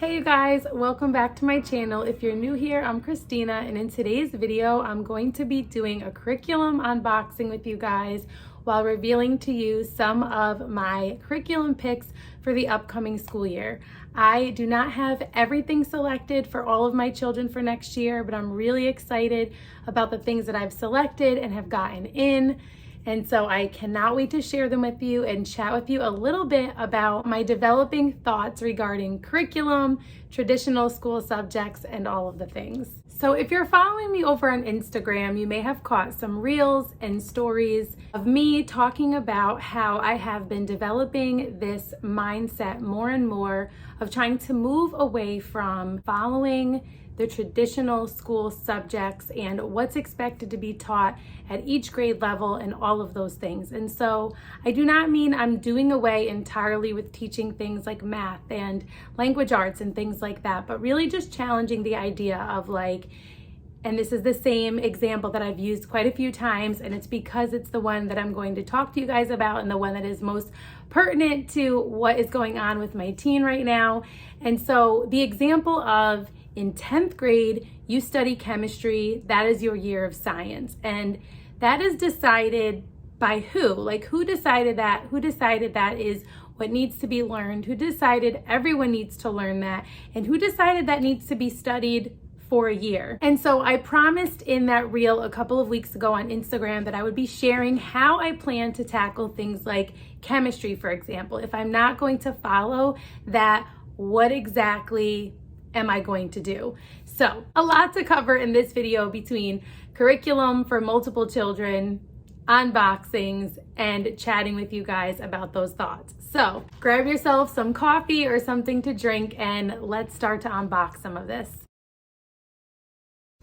Hey you guys, welcome back to my channel. If you're new here, I'm Christina, and in today's video, I'm going to be doing a curriculum unboxing with you guys while revealing to you some of my curriculum picks for the upcoming school year. I do not have everything selected for all of my children for next year, but I'm really excited about the things that I've selected and have gotten in. And so I cannot wait to share them with you and chat with you a little bit about my developing thoughts regarding curriculum, traditional school subjects, and all of the things. So if you're following me over on Instagram, you may have caught some reels and stories of me talking about how I have been developing this mindset more and more of trying to move away from following the traditional school subjects and what's expected to be taught at each grade level and all of those things. And so I do not mean I'm doing away entirely with teaching things like math and language arts and things like that, but really just challenging the idea of and this is the same example that I've used quite a few times, and it's because it's the one that I'm going to talk to you guys about and the one that is most pertinent to what is going on with my teen right now. And so the example of in 10th grade, you study chemistry, that is your year of science. And that is decided by who? Who decided that? Who decided that is what needs to be learned? Who decided everyone needs to learn that? And who decided that needs to be studied for a year? And so I promised in that reel a couple of weeks ago on Instagram that I would be sharing how I plan to tackle things like chemistry, for example. If I'm not going to follow that, what exactly am I going to do? So a lot to cover in this video between curriculum for multiple children, unboxings, and chatting with you guys about those thoughts. So grab yourself some coffee or something to drink and let's start to unbox some of this.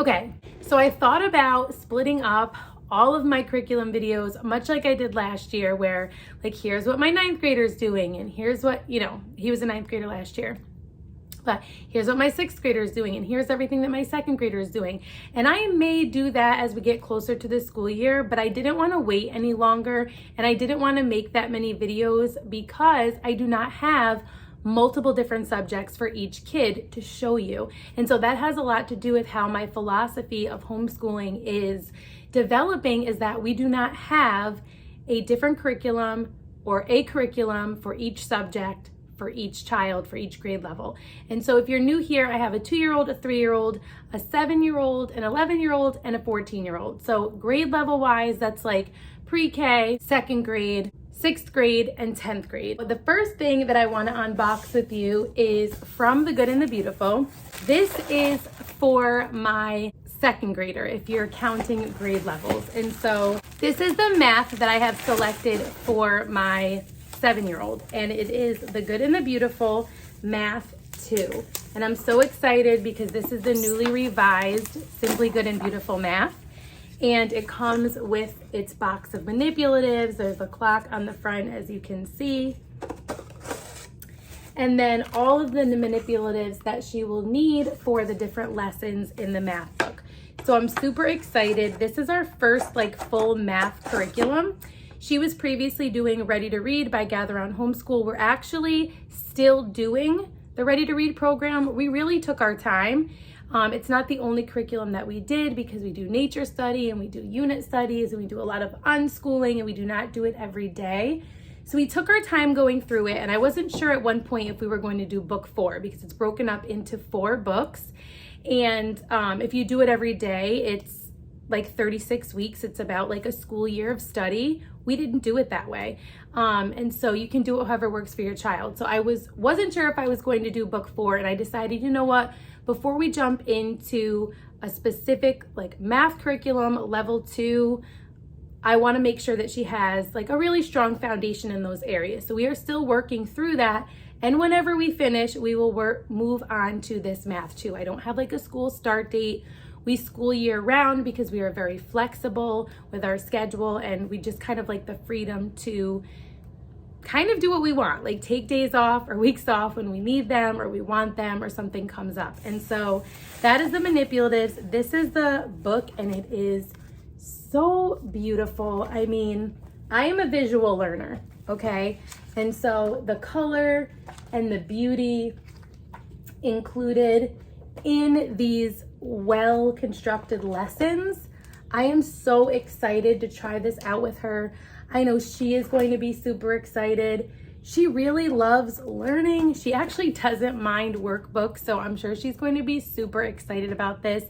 Okay, so I thought about splitting up all of my curriculum videos, much like I did last year, where here's what my 9th grader is doing, and here's what, he was a 9th grader last year. But here's what my 6th grader is doing, and here's everything that my 2nd grader is doing. And I may do that as we get closer to the school year, but I didn't want to wait any longer, and I didn't want to make that many videos because I do not have multiple different subjects for each kid to show you. And so that has a lot to do with how my philosophy of homeschooling is developing, is that we do not have a different curriculum or a curriculum for each subject for each child, for each grade level. And so if you're new here, I have a 2-year-old, a 3-year-old, a 7-year-old, an 11-year-old, and a 14-year-old. So grade level wise, that's pre-K, 2nd grade, 6th grade, and 10th grade. The first thing that I want to unbox with you is From the Good and the Beautiful. This is for my 2nd grader, if you're counting grade levels. And so this is the math that I have selected for my 7-year-old, and it is The Good and the Beautiful Math 2. And I'm so excited because this is the newly revised Simply Good and Beautiful Math. And it comes with its box of manipulatives. There's a clock on the front, as you can see. And then all of the manipulatives that she will need for the different lessons in the math book. So I'm super excited. This is our first full math curriculum. She was previously doing Ready to Read by Gather on Homeschool. We're actually still doing the Ready to Read program. We really took our time. It's not the only curriculum that we did because we do nature study and we do unit studies and we do a lot of unschooling, and we do not do it every day. So we took our time going through it, and I wasn't sure at one point if we were going to do book 4 because it's broken up into 4 books. And if you do it every day, it's 36 weeks. It's about a school year of study. We didn't do it that way. And so you can do it however works for your child. So I wasn't sure if I was going to do book 4, and I decided, you know what, before we jump into a specific math curriculum, level 2, I want to make sure that she has a really strong foundation in those areas. So we are still working through that. And whenever we finish, we will move on to this math 2. I don't have a school start date. We school year round because we are very flexible with our schedule, and we just kind of the freedom to kind of do what we want, take days off or weeks off when we need them or we want them or something comes up. And so that is the manipulatives. This is the book, and it is so beautiful. I mean, I am a visual learner, okay? And so the color and the beauty included in these well-constructed lessons. I am so excited to try this out with her. I know she is going to be super excited. She really loves learning. She actually doesn't mind workbooks, so I'm sure she's going to be super excited about this.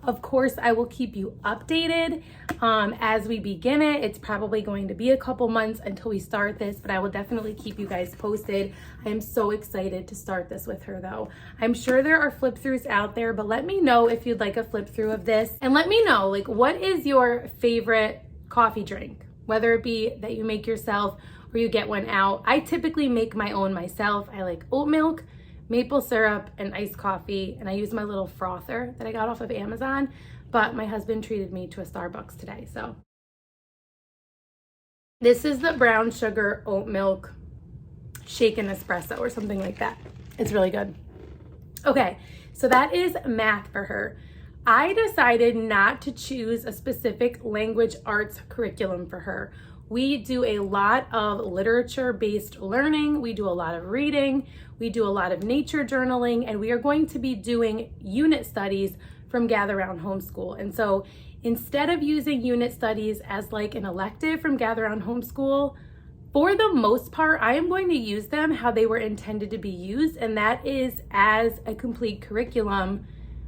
Of course, I will keep you updated as we begin it. It's probably going to be a couple months until we start this, but I will definitely keep you guys posted. I am so excited to start this with her though. I'm sure there are flip throughs out there, but let me know if you'd like a flip through of this. And let me know, like, what is your favorite coffee drink? Whether it be that you make yourself or you get one out. I typically make my own myself. I like oat milk, maple syrup, and iced coffee, and I use my little frother that I got off of Amazon, but my husband treated me to a Starbucks today, so. This is the brown sugar oat milk shaken espresso or something like that. It's really good. Okay, so that is math for her. I decided not to choose a specific language arts curriculum for her. We do a lot of literature-based learning. We do a lot of reading. We do a lot of nature journaling, and we are going to be doing unit studies from Gather Round Homeschool. And so instead of using unit studies as like an elective from Gather Round Homeschool, for the most part, I am going to use them how they were intended to be used, and that is as a complete curriculum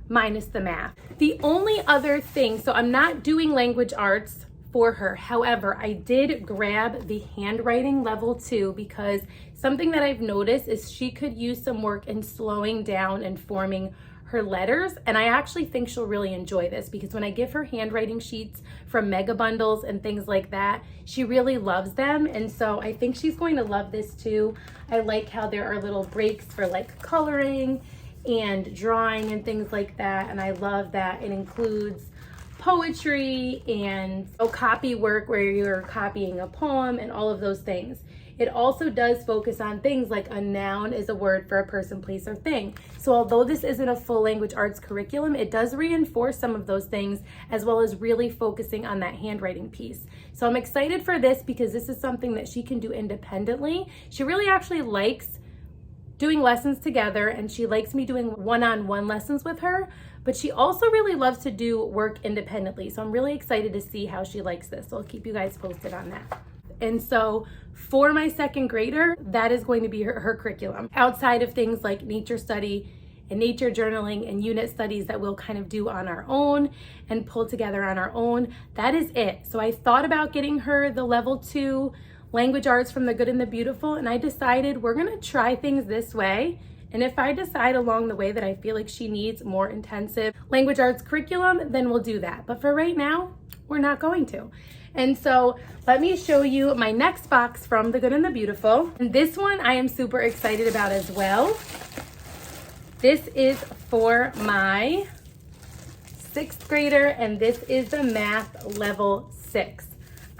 minus the math. The only other thing, so I'm not doing language arts for her. However, I did grab the handwriting level 2 because something that I've noticed is she could use some work in slowing down and forming her letters. And I actually think she'll really enjoy this because when I give her handwriting sheets from Mega Bundles and things like that, she really loves them. And so I think she's going to love this too. I like how there are little breaks for like coloring and drawing and things like that. And I love that it includes poetry and copy work where you're copying a poem and all of those things. It also does focus on things like a noun is a word for a person, place, or thing. So although this isn't a full language arts curriculum, it does reinforce some of those things as well as really focusing on that handwriting piece. So I'm excited for this because this is something that she can do independently. She really actually likes doing lessons together and she likes me doing one-on-one lessons with her, but she also really loves to do work independently. So I'm really excited to see how she likes this. So I'll keep you guys posted on that. And so for my second grader, that is going to be her curriculum. Outside of things like nature study and nature journaling and unit studies that we'll kind of do on our own and pull together on our own, that is it. So I thought about getting her the level 2 language arts from the good and the beautiful, and I decided we're gonna try things this way. And if I decide along the way that I feel like she needs more intensive language arts curriculum, then we'll do that. But for right now, we're not going to. And so let me show you my next box from the good and the beautiful. And this one I am super excited about as well. This is for my 6th grader, and this is the math level 6.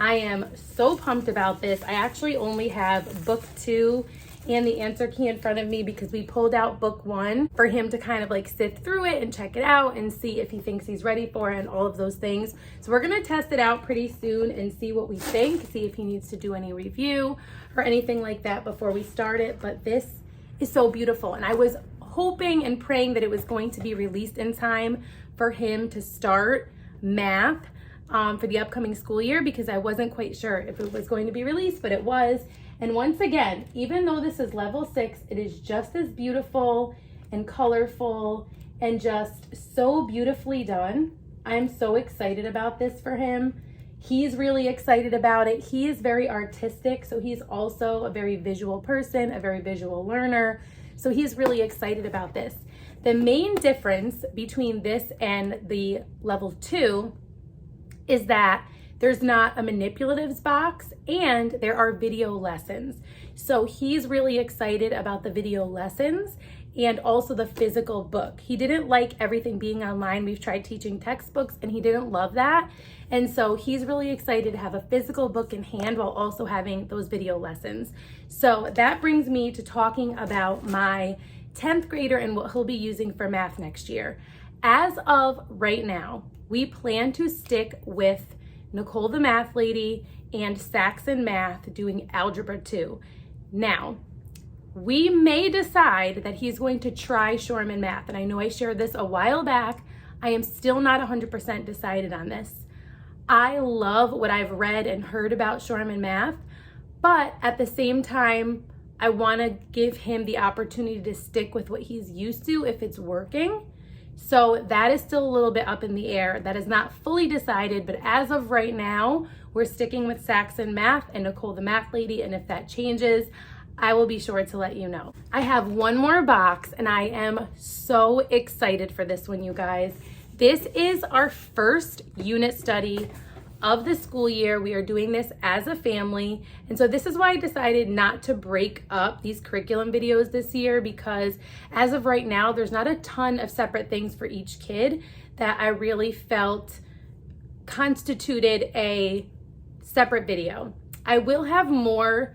I am so pumped about this. I actually only have book 2 and the answer key in front of me because we pulled out book 1 for him to kind of like sift through it and check it out and see if he thinks he's ready for it and all of those things. So we're gonna test it out pretty soon and see what we think, see if he needs to do any review or anything like that before we start it. But this is so beautiful, and I was hoping and praying that it was going to be released in time for him to start math for the upcoming school year because I wasn't quite sure if it was going to be released, but it was. And once again, even though this is level 6, it is just as beautiful and colorful and just so beautifully done. I'm so excited about this for him. He's really excited about it. He is very artistic, so he's also a very visual person, a very visual learner. So he's really excited about this. The main difference between this and the level 2 is that there's not a manipulatives box and there are video lessons. So he's really excited about the video lessons and also the physical book. He didn't like everything being online. We've tried teaching textbooks and he didn't love that. And so he's really excited to have a physical book in hand while also having those video lessons. So that brings me to talking about my 10th grader and what he'll be using for math next year. As of right now, we plan to stick with Nicole the Math Lady and Saxon Math doing Algebra 2. Now, we may decide that he's going to try Shoreham in math. And I know I shared this a while back. I am still not 100% decided on this. I love what I've read and heard about Shoreham in math, but at the same time, I want to give him the opportunity to stick with what he's used to if it's working. So that is still a little bit up in the air. That is not fully decided, but as of right now, we're sticking with Saxon Math and Nicole the Math Lady, and if that changes, I will be sure to let you know. I have one more box, and I am so excited for this one, you guys. This is our first unit study of the school year. We are doing this as a family. And so this is why I decided not to break up these curriculum videos this year, because as of right now, there's not a ton of separate things for each kid that I really felt constituted a separate video. I will have more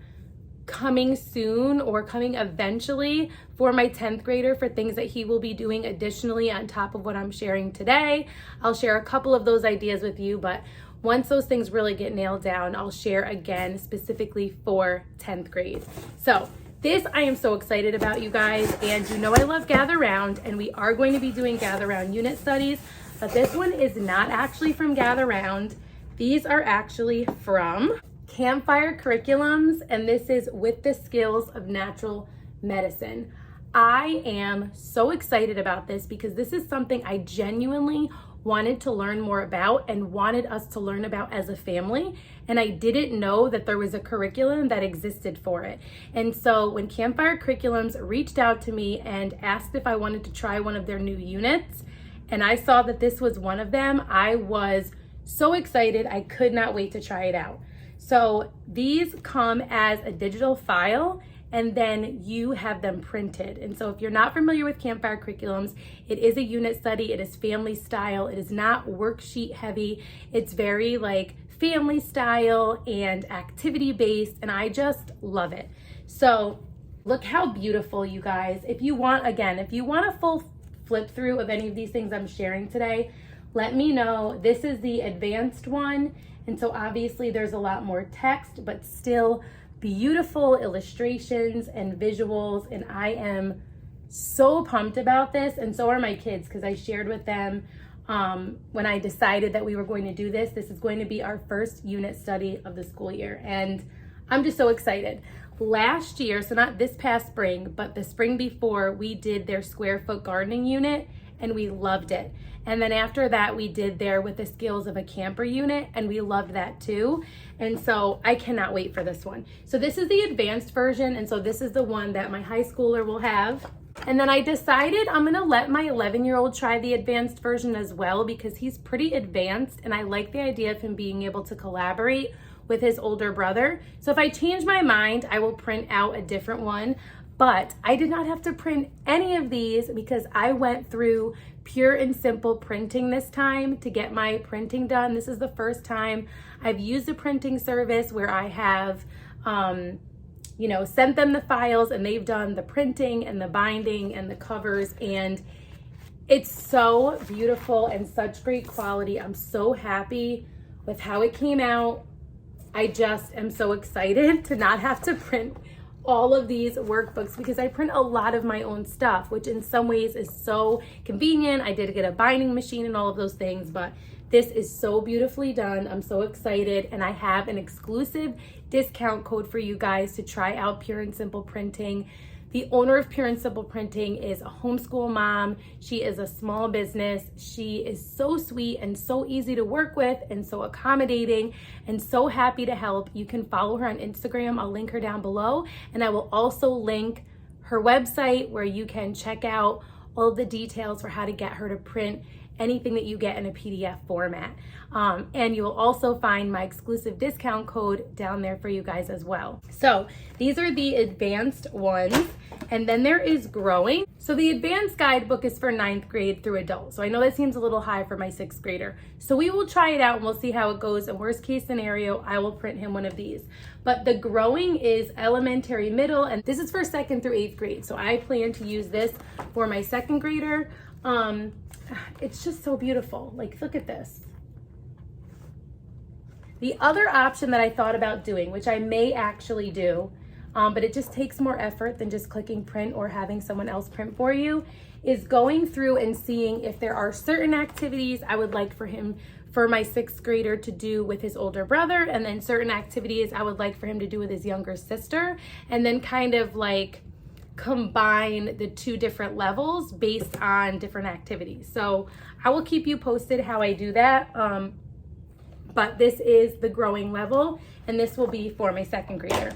coming soon or coming eventually for my 10th grader for things that he will be doing additionally on top of what I'm sharing today. I'll share a couple of those ideas with you, but once those things really get nailed down, I'll share again specifically for 10th grade. So this I am so excited about, you guys, and you know I love Gather Round, and we are going to be doing Gather Round unit studies, but this one is not actually from Gather Round. These are actually from Campfire Curriculums, and this is With the Skills of Natural Medicine. I am so excited about this because this is something I genuinely wanted to learn more about and wanted us to learn about as a family, and I didn't know that there was a curriculum that existed for it. And so when Campfire Curriculums reached out to me and asked if I wanted to try one of their new units, and I saw that this was one of them, I was so excited. I could not wait to try it out. So these come as a digital file, and then you have them printed. And so if you're not familiar with Campfire Curriculums, it is a unit study. It is family style. It is not worksheet heavy. It's very like family style and activity based, and I just love it. So look how beautiful, you guys. If you want a full flip through of any of these things I'm sharing today, let me know. This is the advanced one. And so obviously there's a lot more text, but still beautiful illustrations and visuals. And I am so pumped about this. And so are my kids, because I shared with them when I decided that we were going to do this. This is going to be our first unit study of the school year. And I'm just so excited. Last year, so not this past spring, but the spring before, we did their square foot gardening unit and we loved it. And then after that, we did their With the Skills of a Camper unit, and we loved that too. And so I cannot wait for this one. So this is the advanced version, and so this is the one that my high schooler will have. And then I decided I'm gonna let my 11-year-old try the advanced version as well, because he's pretty advanced, and I like the idea of him being able to collaborate with his older brother. So if I change my mind, I will print out a different one. But I did not have to print any of these because I went through Pure and Simple Printing this time to get my printing done. This is the first time I've used a printing service where I have, sent them the files and they've done the printing and the binding and the covers, and it's so beautiful and such great quality. I'm so happy with how it came out. I just am so excited to not have to print all of these workbooks because I print a lot of my own stuff, which in some ways is so convenient. I did get a binding machine and all of those things, but this is so beautifully done. I'm so excited, and I have an exclusive discount code for you guys to try out Pure and Simple Printing. The owner of Pure and Simple Printing is a homeschool mom. She is a small business. She is so sweet and so easy to work with and so accommodating and so happy to help. You can follow her on Instagram. I'll link her down below. And I will also link her website where you can check out all of the details for how to get her to print anything that you get in a PDF format. And you will also find my exclusive discount code down there for you guys as well. So these are the advanced ones. And then there is growing. So the advanced guidebook is for 9th grade through adult. So I know that seems a little high for my 6th grader. So we will try it out and we'll see how it goes. In worst case scenario, I will print him one of these. But the growing is elementary, middle, and this is for 2nd through 8th grade. So I plan to use this for my 2nd grader. It's just so beautiful. Like, look at this. The other option that I thought about doing, which I may actually do, but it just takes more effort than just clicking print or having someone else print for you, is going through and seeing if there are certain activities I would like for my 6th grader to do with his older brother, and then certain activities I would like for him to do with his younger sister, and then kind of like combine the 2 different levels based on different activities. So I will keep you posted how I do that. But this is the growing level, and this will be for my 2nd grader.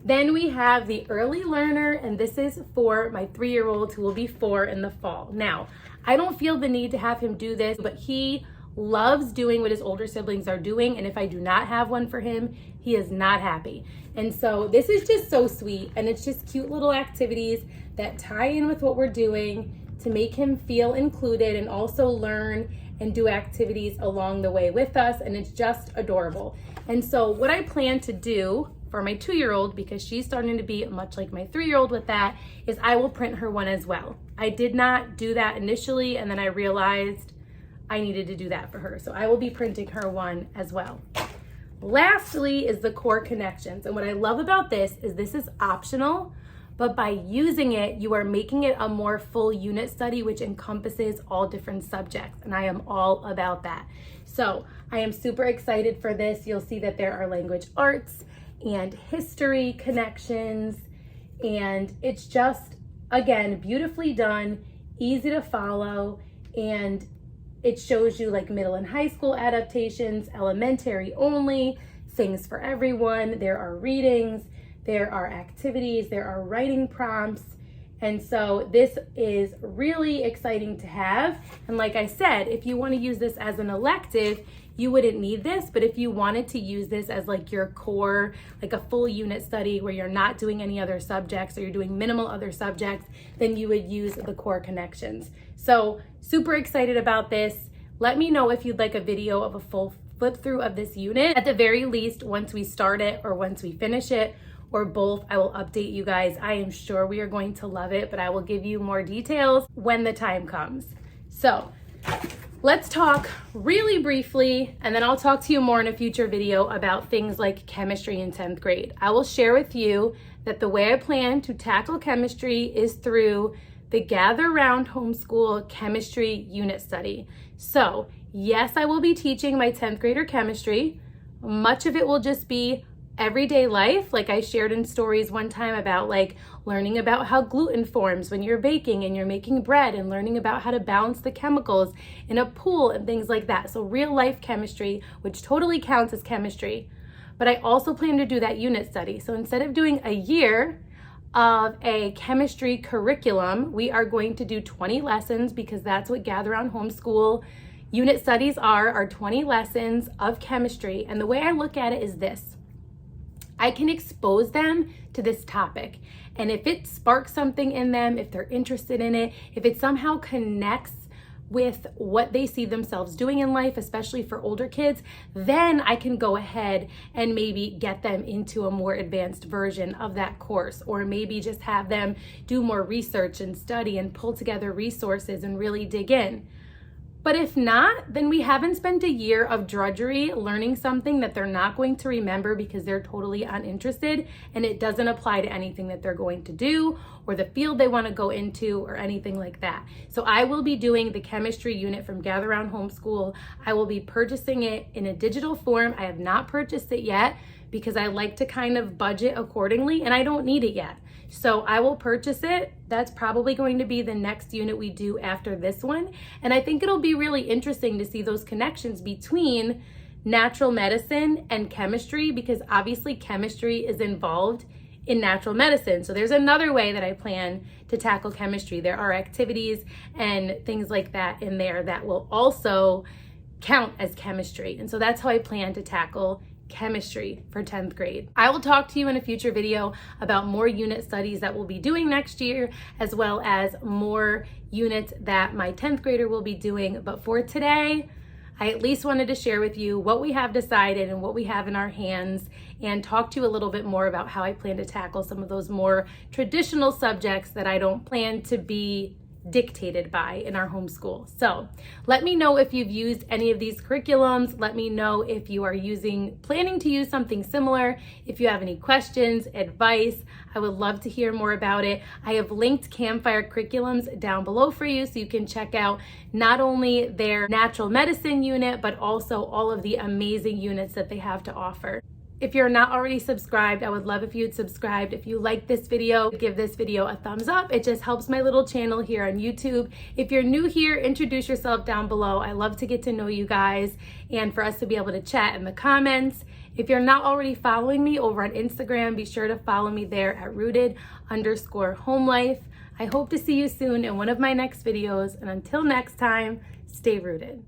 Then we have the early learner, and this is for my 3-year-old who will be 4 in the fall. Now, I don't feel the need to have him do this, but he loves doing what his older siblings are doing, and if I do not have one for him, he is not happy. And so this is just so sweet, and it's just cute little activities that tie in with what we're doing to make him feel included and also learn and do activities along the way with us, and it's just adorable. And so what I plan to do for my 2-year-old, because she's starting to be much like my 3-year-old with that, is I will print her one as well. I did not do that initially, and then I realized I needed to do that for her. So I will be printing her one as well. Lastly is the core connections. And what I love about this is optional, but by using it, you are making it a more full unit study, which encompasses all different subjects. And I am all about that. So I am super excited for this. You'll see that there are language arts and history connections. And it's just, again, beautifully done, easy to follow. And it shows you like middle and high school adaptations, elementary only, things for everyone. There are readings, there are activities, there are writing prompts. And so this is really exciting to have. And like I said, if you want to use this as an elective, you wouldn't need this, but if you wanted to use this as like your core, like a full unit study where you're not doing any other subjects or you're doing minimal other subjects, then you would use the core connections. So super excited about this. Let me know if you'd like a video of a full flip through of this unit. At the very least, once we start it or once we finish it, or both, I will update you guys. I am sure we are going to love it, but I will give you more details when the time comes. So let's talk really briefly, and then I'll talk to you more in a future video about things like chemistry in 10th grade. I will share with you that the way I plan to tackle chemistry is through the Gather Round Homeschool Chemistry Unit Study. So yes, I will be teaching my 10th grader chemistry. Much of it will just be everyday life, like I shared in stories one time about like learning about how gluten forms when you're baking and you're making bread, and learning about how to balance the chemicals in a pool and things like that. So real life chemistry, which totally counts as chemistry. But I also plan to do that unit study. So instead of doing a year of a chemistry curriculum, we are going to do 20 lessons, because that's what Gather Round Homeschool unit studies are 20 lessons of chemistry. And the way I look at it is this: I can expose them to this topic. And if it sparks something in them, if they're interested in it, if it somehow connects with what they see themselves doing in life, especially for older kids, then I can go ahead and maybe get them into a more advanced version of that course, or maybe just have them do more research and study and pull together resources and really dig in. But if not, then we haven't spent a year of drudgery learning something that they're not going to remember because they're totally uninterested, and it doesn't apply to anything that they're going to do or the field they want to go into or anything like that. So I will be doing the chemistry unit from Gather Round Homeschool. I will be purchasing it in a digital form. I have not purchased it yet because I like to kind of budget accordingly, and I don't need it yet. So I will purchase it. That's probably going to be the next unit we do after this one. And I think it'll be really interesting to see those connections between natural medicine and chemistry, because obviously chemistry is involved in natural medicine. So there's another way that I plan to tackle chemistry. There are activities and things like that in there that will also count as chemistry. And so that's how I plan to tackle chemistry for 10th grade. I will talk to you in a future video about more unit studies that we'll be doing next year, as well as more units that my 10th grader will be doing. But for today, I at least wanted to share with you what we have decided and what we have in our hands, and talk to you a little bit more about how I plan to tackle some of those more traditional subjects that I don't plan to be dictated by in our homeschool. So let me know if you've used any of these curriculums. Let me know if you are planning to use something similar. If you have any questions, advice, I would love to hear more about it. I have linked Campfire Curriculums down below for you so you can check out not only their natural medicine unit, but also all of the amazing units that they have to offer. If you're not already subscribed, I would love if you'd subscribe. If you like this video, give this video a thumbs up. It just helps my little channel here on YouTube. If you're new here, introduce yourself down below. I love to get to know you guys and for us to be able to chat in the comments. If you're not already following me over on Instagram, be sure to follow me there at rooted_homelife. I hope to see you soon in one of my next videos. And until next time, stay rooted.